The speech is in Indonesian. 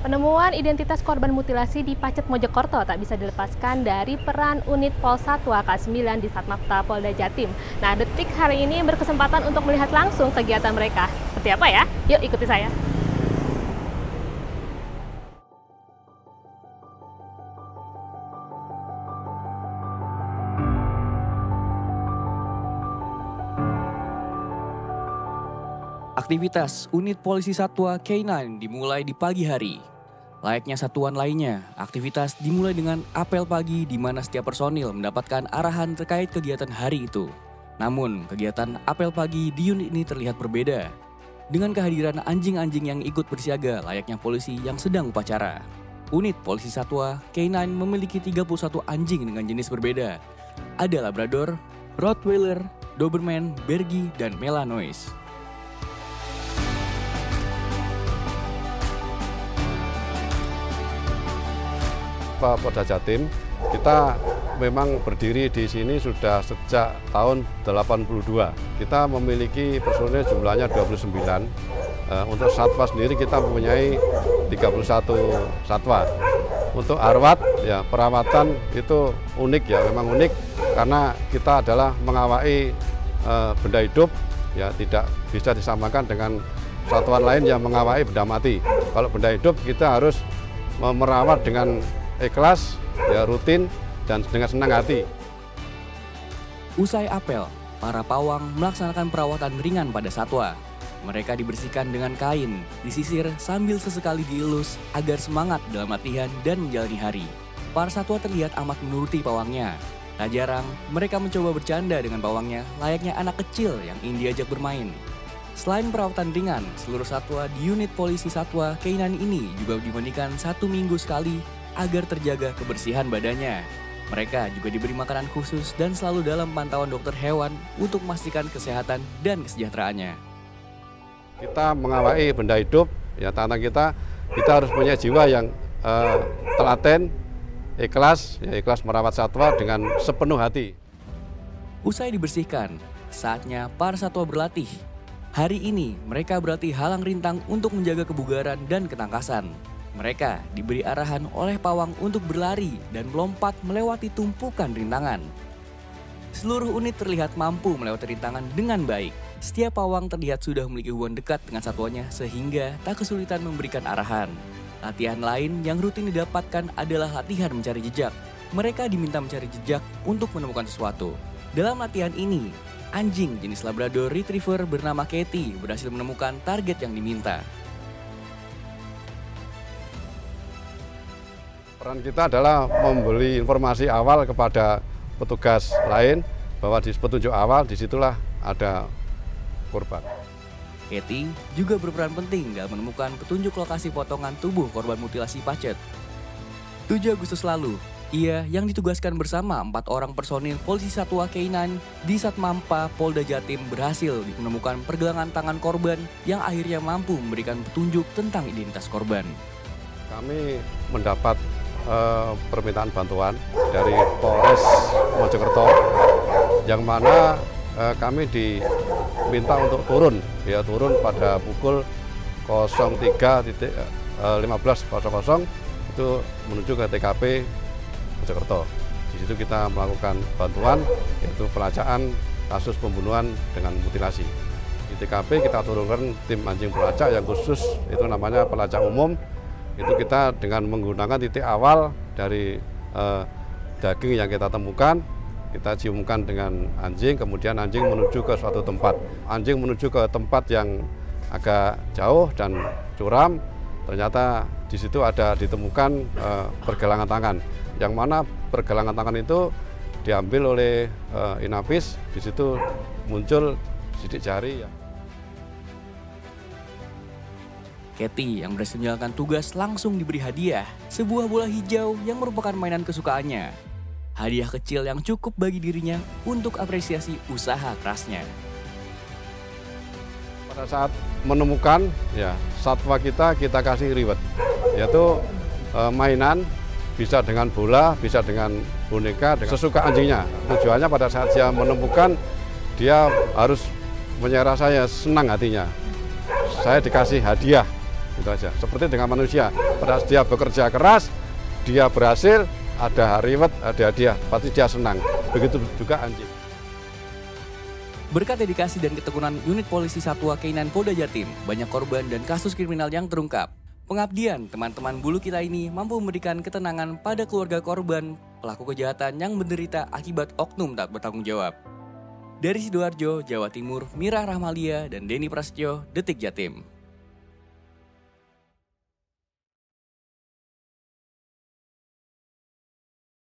Penemuan identitas korban mutilasi di Pacet Mojokerto tak bisa dilepaskan dari peran unit Pol Satwa K9 di Satmapta Polda Jatim. Nah, Detik hari ini berkesempatan untuk melihat langsung kegiatan mereka. Seperti apa ya? Yuk ikuti saya. Aktivitas unit polisi satwa K9 dimulai di pagi hari. Layaknya satuan lainnya, aktivitas dimulai dengan apel pagi di mana setiap personil mendapatkan arahan terkait kegiatan hari itu. Namun, kegiatan apel pagi di unit ini terlihat berbeda. Dengan kehadiran anjing-anjing yang ikut bersiaga layaknya polisi yang sedang upacara. Unit polisi satwa K9 memiliki 31 anjing dengan jenis berbeda. Ada Labrador, Rottweiler, Doberman, Bergie, dan Malinois. Polda Jatim, kita memang berdiri di sini sudah sejak tahun 82. Kita memiliki personil jumlahnya 29. Untuk satwa sendiri kita mempunyai 31 satwa. Untuk arwat, ya perawatan itu unik ya, memang unik karena kita adalah mengawai benda hidup, ya tidak bisa disamakan dengan satuan lain yang mengawai benda mati. Kalau benda hidup kita harus merawat dengan ikhlas, ya rutin, dan dengan senang hati. Usai apel, para pawang melaksanakan perawatan ringan pada satwa. Mereka dibersihkan dengan kain, disisir sambil sesekali dielus agar semangat dalam latihan dan menjalani hari. Para satwa terlihat amat menuruti pawangnya. Tak jarang, mereka mencoba bercanda dengan pawangnya layaknya anak kecil yang ingin diajak bermain. Selain perawatan ringan, seluruh satwa di unit polisi satwa K9 ini juga dimandikan 1 minggu sekali agar terjaga kebersihan badannya. Mereka juga diberi makanan khusus dan selalu dalam pantauan dokter hewan untuk memastikan kesehatan dan kesejahteraannya. Kita mengawai benda hidup, ya tantangan kita harus punya jiwa yang telaten, ikhlas, ya ikhlas merawat satwa dengan sepenuh hati. Usai dibersihkan, saatnya para satwa berlatih. Hari ini mereka berlatih halang rintang untuk menjaga kebugaran dan ketangkasan. Mereka diberi arahan oleh pawang untuk berlari dan melompat melewati tumpukan rintangan. Seluruh unit terlihat mampu melewati rintangan dengan baik. Setiap pawang terlihat sudah memiliki hubungan dekat dengan satwanya sehingga tak kesulitan memberikan arahan. Latihan lain yang rutin didapatkan adalah latihan mencari jejak. Mereka diminta mencari jejak untuk menemukan sesuatu. Dalam latihan ini, anjing jenis Labrador Retriever bernama Katie berhasil menemukan target yang diminta. Peran kita adalah memberi informasi awal kepada petugas lain bahwa di petunjuk awal disitulah ada korban. Katie juga berperan penting dalam menemukan petunjuk lokasi potongan tubuh korban mutilasi Pacet. 7 Agustus lalu, ia yang ditugaskan bersama 4 orang personil polisi satwa K9 di Satmapta Polda Jatim berhasil menemukan pergelangan tangan korban yang akhirnya mampu memberikan petunjuk tentang identitas korban. Kami mendapat permintaan bantuan dari Polres Mojokerto yang mana kami diminta untuk turun pada pukul 03.15.00 itu menuju ke TKP Mojokerto. Di situ kita melakukan bantuan yaitu pelacaan kasus pembunuhan dengan mutilasi. Di TKP kita turunkan tim anjing pelacak yang khusus, itu namanya pelacak umum. Itu kita dengan menggunakan titik awal dari daging yang kita temukan, kita ciumkan dengan anjing, kemudian anjing menuju ke suatu tempat. Anjing menuju ke tempat yang agak jauh dan curam, ternyata di situ ada ditemukan pergelangan tangan, yang mana pergelangan tangan itu diambil oleh inafis, di situ muncul sidik jari. Ya. Katie yang berhasil menjalankan tugas langsung diberi hadiah, sebuah bola hijau yang merupakan mainan kesukaannya. Hadiah kecil yang cukup bagi dirinya untuk apresiasi usaha kerasnya. Pada saat menemukan ya satwa kita kasih reward, yaitu mainan, bisa dengan bola, bisa dengan boneka, dengan sesuka anjingnya. Tujuannya pada saat dia menemukan, dia harus menyerah saya senang hatinya. Saya dikasih hadiah Itu aja. Seperti dengan manusia, pada dia bekerja keras, dia berhasil, ada reward, ada hadiah, pasti dia senang. Begitu juga anjing. Berkat dedikasi dan ketekunan unit polisi Satwa K9 Polda Jatim, banyak korban dan kasus kriminal yang terungkap. Pengabdian teman-teman bulu kita ini mampu memberikan ketenangan pada keluarga korban pelaku kejahatan yang menderita akibat oknum tak bertanggung jawab. Dari Sidoarjo, Jawa Timur, Mirah Rahmalia dan Denny Prasetyo, Detik Jatim.